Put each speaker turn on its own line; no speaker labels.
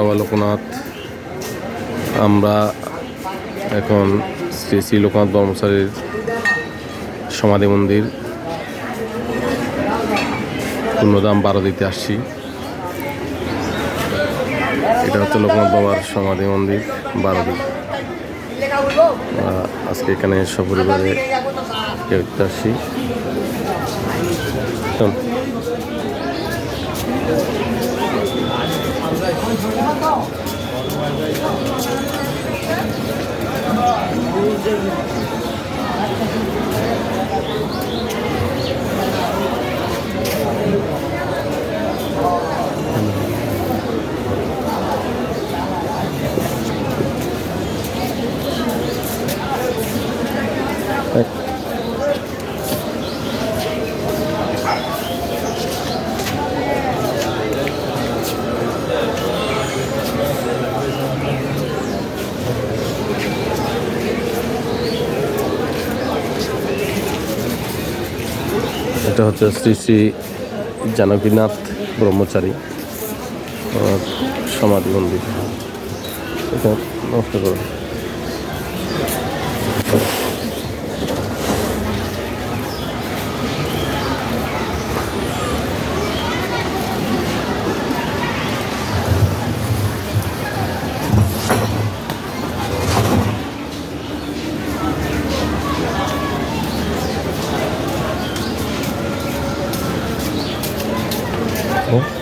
বাবা লোকনাথ। আমরা এখন শ্রী শ্রী লোকনাথ ব্রহ্মচারীর সমাধি মন্দির পূর্ণদাম 12 দিতে আসছি। এটা হচ্ছে লোকনাথ বাবার সমাধি মন্দির 12 দিন। আজকে এখানে সপরিবারে দেখতে আসছি। এটা হচ্ছে শ্রী শ্রী জানকীনাথ ব্রহ্মচারী সমাধি মন্দির। এটা নষ্ট করো। 어?